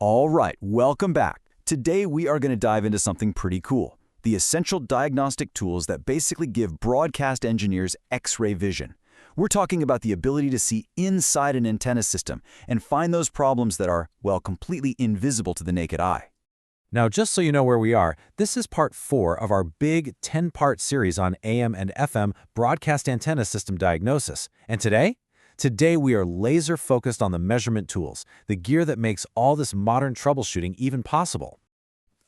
All right, welcome back. Today we are going to dive into something pretty cool, the essential diagnostic tools that basically give broadcast engineers X-ray vision. We're talking about the ability to see inside an antenna system and find those problems that are, well, completely invisible to the naked eye. Now, just so you know where we are, this is part 4 of our big 10-part series on AM and FM broadcast antenna system diagnosis. And Today we are laser-focused on the measurement tools, the gear that makes all this modern troubleshooting even possible.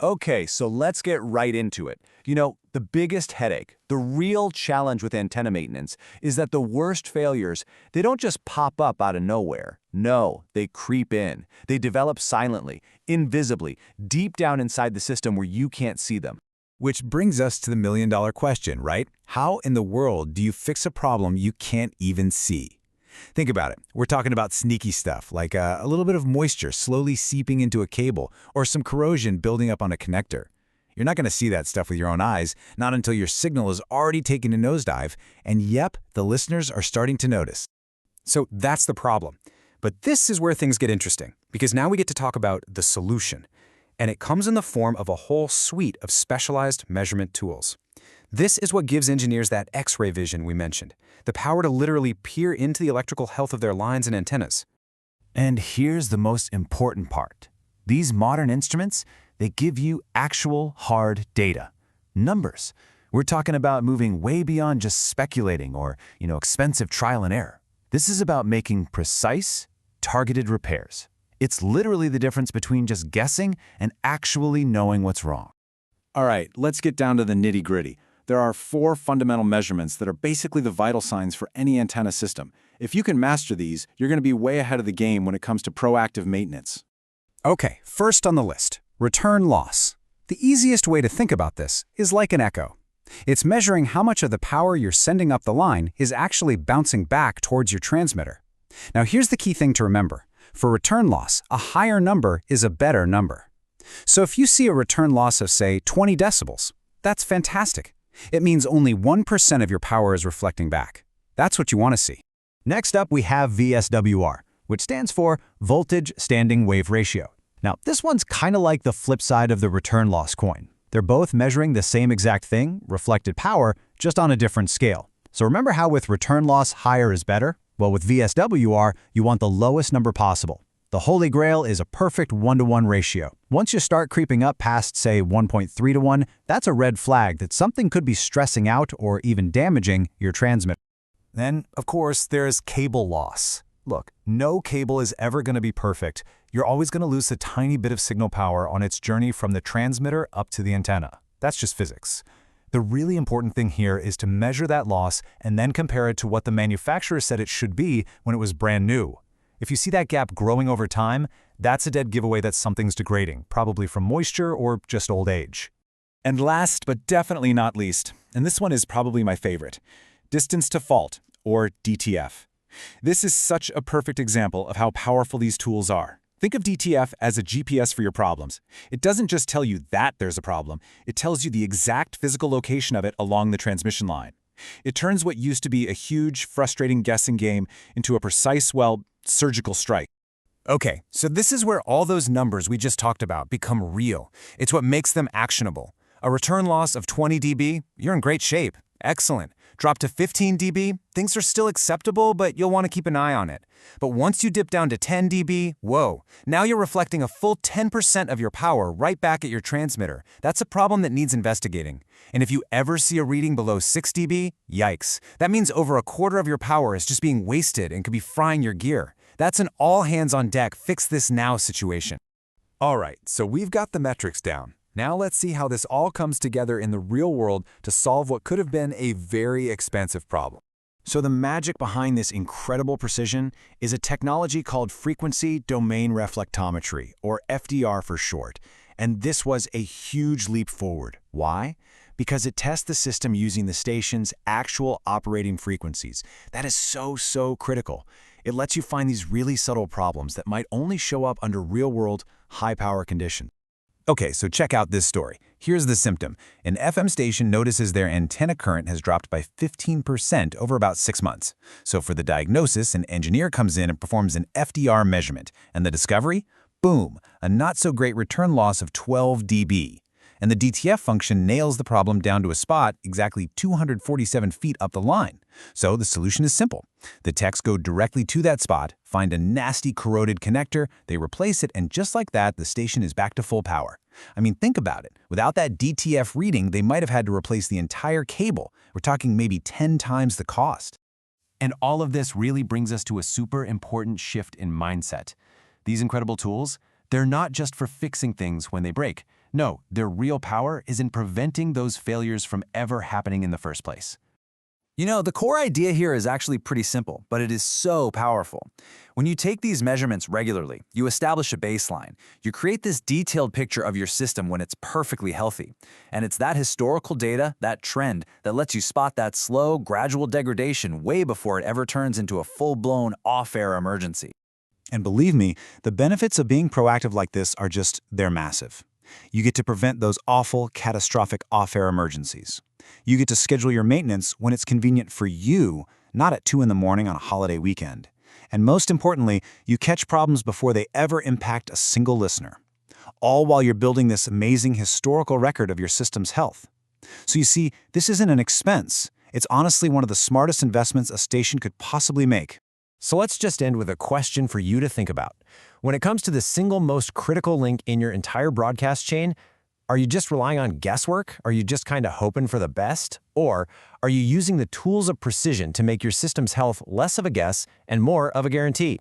Okay, so let's get right into it. The biggest headache, the real challenge with antenna maintenance is that the worst failures, they don't just pop up out of nowhere. No, they creep in. They develop silently, invisibly, deep down inside the system where you can't see them. Which brings us to the million-dollar question, right? How in the world do you fix a problem you can't even see? Think about it. We're talking about sneaky stuff, like a little bit of moisture slowly seeping into a cable or some corrosion building up on a connector. You're not going to see that stuff with your own eyes, not until your signal is already taking a nosedive, and yep, the listeners are starting to notice. So that's the problem. But this is where things get interesting, because now we get to talk about the solution. And it comes in the form of a whole suite of specialized measurement tools. This is what gives engineers that X-ray vision we mentioned, the power to literally peer into the electrical health of their lines and antennas. And here's the most important part. These modern instruments, they give you actual hard data. Numbers. We're talking about moving way beyond just speculating or, expensive trial and error. This is about making precise, targeted repairs. It's literally the difference between just guessing and actually knowing what's wrong. All right, let's get down to the nitty-gritty. There are 4 fundamental measurements that are basically the vital signs for any antenna system. If you can master these, you're going to be way ahead of the game when it comes to proactive maintenance. Okay, first on the list, return loss. The easiest way to think about this is like an echo. It's measuring how much of the power you're sending up the line is actually bouncing back towards your transmitter. Now here's the key thing to remember. For return loss, a higher number is a better number. So if you see a return loss of, say, 20 decibels, that's fantastic. It means only 1% of your power is reflecting back. That's what you want to see. Next up, we have VSWR, which stands for Voltage Standing Wave Ratio. Now, this one's kind of like the flip side of the return loss coin. They're both measuring the same exact thing, reflected power, just on a different scale. So remember how with return loss, higher is better? Well, with VSWR, you want the lowest number possible. The holy grail is a perfect 1-to-1 ratio. Once you start creeping up past, say, 1.3 to 1, that's a red flag that something could be stressing out or even damaging your transmitter. Then, of course, there's cable loss. Look, no cable is ever going to be perfect. You're always going to lose a tiny bit of signal power on its journey from the transmitter up to the antenna. That's just physics. The really important thing here is to measure that loss and then compare it to what the manufacturer said it should be when it was brand new. If you see that gap growing over time, that's a dead giveaway that something's degrading, probably from moisture or just old age. And last but definitely not least, and this one is probably my favorite, distance to fault, or DTF. This is such a perfect example of how powerful these tools are. Think of DTF as a GPS for your problems. It doesn't just tell you that there's a problem, it tells you the exact physical location of it along the transmission line. It turns what used to be a huge, frustrating guessing game into a precise, surgical strike. Okay, so this is where all those numbers we just talked about become real. It's what makes them actionable. A return loss of 20 dB, you're in great shape. Excellent. Drop to 15 dB, things are still acceptable, but you'll want to keep an eye on it. But once you dip down to 10 dB, whoa, now you're reflecting a full 10% of your power right back at your transmitter. That's a problem that needs investigating. And if you ever see a reading below 6 dB, yikes. That means over a quarter of your power is just being wasted and could be frying your gear. That's an all-hands-on-deck, fix-this-now situation. All right, so we've got the metrics down. Now let's see how this all comes together in the real world to solve what could have been a very expensive problem. So the magic behind this incredible precision is a technology called frequency domain reflectometry, or FDR for short. And this was a huge leap forward. Why? Because it tests the system using the station's actual operating frequencies. That is so critical. It lets you find these really subtle problems that might only show up under real-world, high-power conditions. Okay, so check out this story. Here's the symptom. An FM station notices their antenna current has dropped by 15% over about 6 months. So for the diagnosis, an engineer comes in and performs an FDR measurement. And the discovery? Boom, a not-so-great return loss of 12 dB. And the DTF function nails the problem down to a spot exactly 247 feet up the line. So the solution is simple. The techs go directly to that spot, find a nasty corroded connector, they replace it, and just like that, the station is back to full power. I mean, think about it. Without that DTF reading, they might have had to replace the entire cable. We're talking maybe 10 times the cost. And all of this really brings us to a super important shift in mindset. These incredible tools, they're not just for fixing things when they break. No, their real power is in preventing those failures from ever happening in the first place. You know, the core idea here is actually pretty simple, but it is so powerful. When you take these measurements regularly, you establish a baseline. You create this detailed picture of your system when it's perfectly healthy. And it's that historical data, that trend, that lets you spot that slow, gradual degradation way before it ever turns into a full-blown off-air emergency. And believe me, the benefits of being proactive like this are they're massive. You get to prevent those awful, catastrophic off-air emergencies. You get to schedule your maintenance when it's convenient for you, not at 2 in the morning on a holiday weekend. And most importantly, you catch problems before they ever impact a single listener. All while you're building this amazing historical record of your system's health. So you see, this isn't an expense. It's honestly one of the smartest investments a station could possibly make. So let's just end with a question for you to think about. When it comes to the single most critical link in your entire broadcast chain, are you just relying on guesswork? Are you just kind of hoping for the best? Or are you using the tools of precision to make your system's health less of a guess and more of a guarantee?